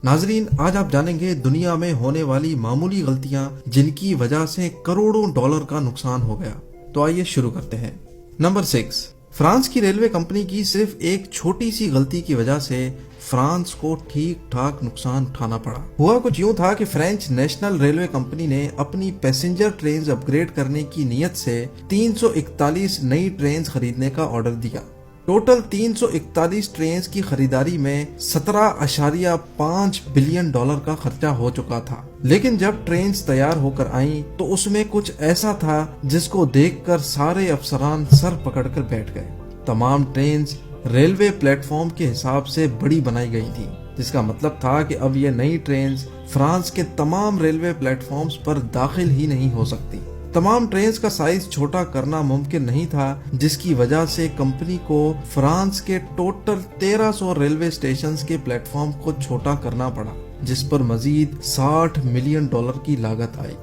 ناظرین، آج آپ جانیں گے دنیا میں ہونے والی معمولی غلطیاں جن کی وجہ سے کروڑوں ڈالر کا نقصان ہو گیا۔ تو آئیے شروع کرتے ہیں۔ نمبر 6، فرانس کی ریلوے کمپنی کی صرف ایک چھوٹی سی غلطی کی وجہ سے فرانس کو ٹھیک ٹھاک نقصان اٹھانا پڑا۔ ہوا کچھ یوں تھا کہ فرینچ نیشنل ریلوے کمپنی نے اپنی پیسنجر ٹرینز اپ گریڈ کرنے کی نیت سے 341 نئی ٹرینز خریدنے کا آرڈر دیا۔ ٹوٹل 341 ٹرینز کی خریداری میں 17.5 بلین ڈالر کا خرچہ ہو چکا تھا، لیکن جب ٹرینز تیار ہو کر آئیں تو اس میں کچھ ایسا تھا جس کو دیکھ کر سارے افسران سر پکڑ کر بیٹھ گئے۔ تمام ٹرینز ریلوے پلیٹ فارم کے حساب سے بڑی بنائی گئی تھی، جس کا مطلب تھا کہ اب یہ نئی ٹرینز فرانس کے تمام ریلوے پلیٹ فارمز پر داخل ہی نہیں ہو سکتی۔ تمام ٹرینز کا سائز چھوٹا کرنا ممکن نہیں تھا، جس کی وجہ سے کمپنی کو فرانس کے ٹوٹل 1300 ریلوے اسٹیشنز کے پلیٹ فارم کو چھوٹا کرنا پڑا، جس پر مزید 60 ملین ڈالر کی لاگت آئی۔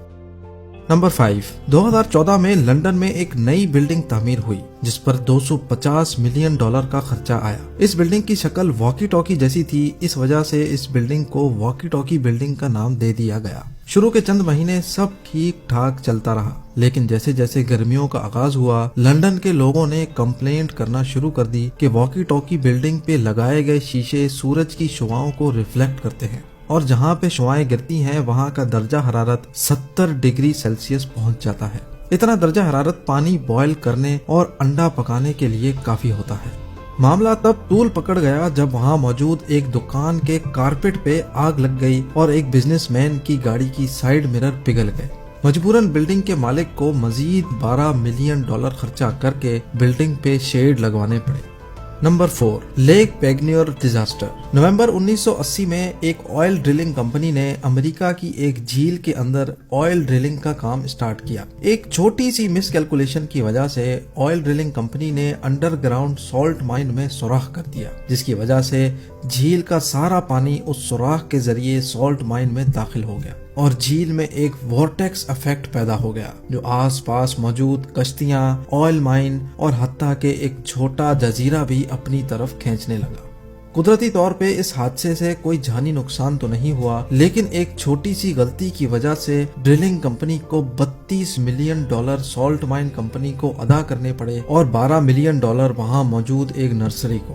نمبر 5، 2014 میں لندن میں ایک نئی بلڈنگ تعمیر ہوئی جس پر 250 ملین ڈالر کا خرچہ آیا۔ اس بلڈنگ کی شکل واکی ٹاکی جیسی تھی، اس وجہ سے اس بلڈنگ کو واکی ٹاکی بلڈنگ کا نام دے دیا گیا۔ شروع کے چند مہینے سب ٹھیک ٹھاک چلتا رہا، لیکن جیسے جیسے گرمیوں کا آغاز ہوا، لندن کے لوگوں نے کمپلینٹ کرنا شروع کر دی کہ واکی ٹاکی بلڈنگ پہ لگائے گئے شیشے سورج کی شعاؤں کو ریفلیکٹ کرتے ہیں، اور جہاں پہ شعائیں گرتی ہیں وہاں کا درجہ حرارت 70 ڈگری سیلسیس پہنچ جاتا ہے۔ اتنا درجہ حرارت پانی بوائل کرنے اور انڈا پکانے کے لیے کافی ہوتا ہے۔ معاملہ تب طول پکڑ گیا جب وہاں موجود ایک دکان کے کارپیٹ پہ آگ لگ گئی اور ایک بزنس مین کی گاڑی کی سائیڈ مرر پگھل گئے۔ مجبوراً بلڈنگ کے مالک کو مزید 12 ملین ڈالر خرچہ کر کے بلڈنگ پہ شیڈ لگوانے پڑے۔ Number 4، lake Peigneur disaster. November 1980 میں ایک آئل ڈرلنگ کمپنی نے امریکہ کی ایک جھیل کے اندر آئل ڈرلنگ کا کام سٹارٹ کیا۔ ایک چھوٹی سی مس کیلکولیشن کی وجہ سے آئل ڈرلنگ کمپنی نے انڈر گراؤنڈ سالٹ مائن میں سوراخ کر دیا، جس کی وجہ سے جھیل کا سارا پانی اس سوراخ کے ذریعے سالٹ مائن میں داخل ہو گیا اور جھیل میں ایک وارٹیکس افیکٹ پیدا ہو گیا جو آس پاس موجود کشتیاں، آئل مائن اور حتیٰ کہ ایک چھوٹا جزیرہ بھی اپنی طرف کھینچنے لگا۔ قدرتی طور پہ اس حادثے سے کوئی جانی نقصان تو نہیں ہوا، لیکن ایک چھوٹی سی غلطی کی وجہ سے ڈرلنگ کمپنی کو 32 million dollar salt mine company کو ادا کرنے پڑے اور 12 ملین ڈالر وہاں موجود ایک نرسری کو۔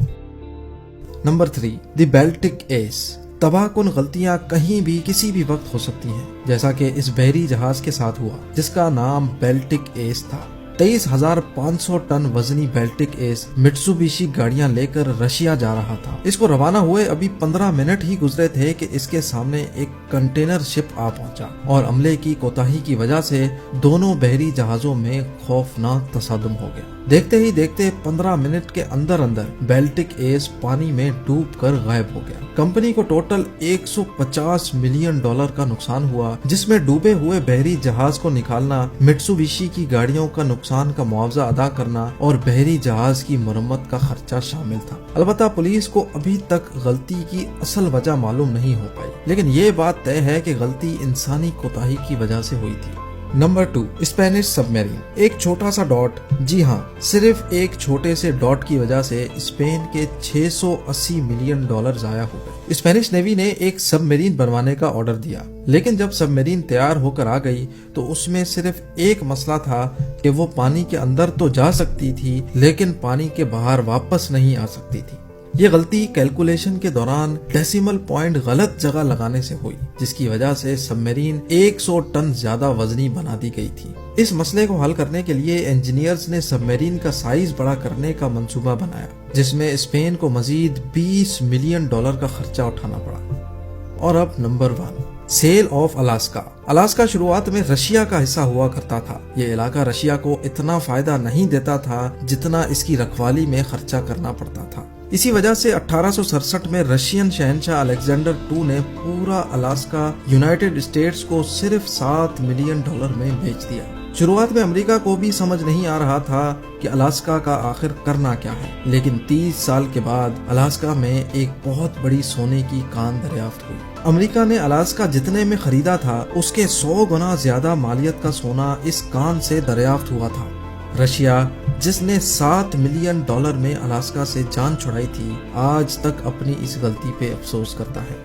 نمبر 3، دی بیلٹک ایس۔ تباہ کن غلطیاں کہیں بھی کسی بھی وقت ہو سکتی ہیں، جیسا کہ اس بحری جہاز کے ساتھ ہوا جس کا نام بیلٹک ایس تھا۔ 23,500 ٹن وزنی بیلٹک ایس مٹسوبیشی گاڑیاں لے کر رشیا جا رہا تھا۔ اس کو روانہ ہوئے ابھی 15 منٹ ہی گزرے تھے کہ اس کے سامنے ایک کنٹینر شپ آ پہنچا اور عملے کی کوتاہی کی وجہ سے دونوں بحری جہازوں میں خوفناک تصادم ہو گیا۔ دیکھتے ہی دیکھتے 15 منٹ کے اندر اندر بیلٹک ایس پانی میں ڈوب کر غائب ہو گیا۔ کمپنی کو ٹوٹل 150 ملین ڈالر کا نقصان ہوا، جس میں ڈوبے ہوئے بحری جہاز کو نکالنا، مٹسوبیشی کی گاڑیوں کا نقصان کا معاوضہ ادا کرنا اور بحری جہاز کی مرمت کا خرچہ شامل تھا۔ البتہ پولیس کو ابھی تک غلطی کی اصل وجہ معلوم نہیں ہو پائی، لیکن یہ بات طے ہے کہ غلطی انسانی کوتاہی کی وجہ سے ہوئی تھی۔ نمبر 2، اسپینش سب میرین۔ ایک چھوٹا سا ڈاٹ، جی ہاں، صرف ایک چھوٹے سے ڈاٹ کی وجہ سے اسپین کے 680 ملین ڈالر ضائع ہو گئے۔ اسپینش نیوی نے ایک سب میرین بنوانے کا آرڈر دیا، لیکن جب سب میرین تیار ہو کر آ گئی تو اس میں صرف ایک مسئلہ تھا کہ وہ پانی کے اندر تو جا سکتی تھی لیکن پانی کے باہر واپس نہیں آ سکتی تھی۔ یہ غلطی کیلکولیشن کے دوران ڈیسیمل پوائنٹ غلط جگہ لگانے سے ہوئی، جس کی وجہ سے سب میرین 100 ٹن زیادہ وزنی بنا دی گئی تھی۔ اس مسئلے کو حل کرنے کے لیے انجینئرز نے سب میرین کا سائز بڑا کرنے کا منصوبہ بنایا، جس میں اسپین کو مزید 20 ملین ڈالر کا خرچہ اٹھانا پڑا۔ اور اب number 1، seal of Alaska. Alaska شروعات میں رشیا کا حصہ ہوا کرتا تھا۔ یہ علاقہ رشیا کو اتنا فائدہ نہیں دیتا تھا جتنا اس کی رکھوالی میں خرچہ کرنا پڑتا تھا۔ اسی وجہ سے 1867 میں رشین شہنشاہ الیگزینڈر II نے پورا الاسکا یونائٹڈ اسٹیٹس کو صرف 7 ملین ڈالر میں بیچ دیا۔ شروعات میں امریکہ کو بھی سمجھ نہیں آ رہا تھا کہ الاسکا کا آخر کرنا کیا ہے، لیکن 30 سال کے بعد الاسکا میں ایک بہت بڑی سونے کی کان دریافت ہوئی۔ امریکہ نے الاسکا جتنے میں خریدا تھا اس کے 100 گنا زیادہ مالیت کا سونا اس کان سے دریافت ہوا تھا۔ رشیا، جس نے 7 ملین ڈالر میں الاسکا سے جان چھڑائی تھی، آج تک اپنی اس غلطی پہ افسوس کرتا ہے۔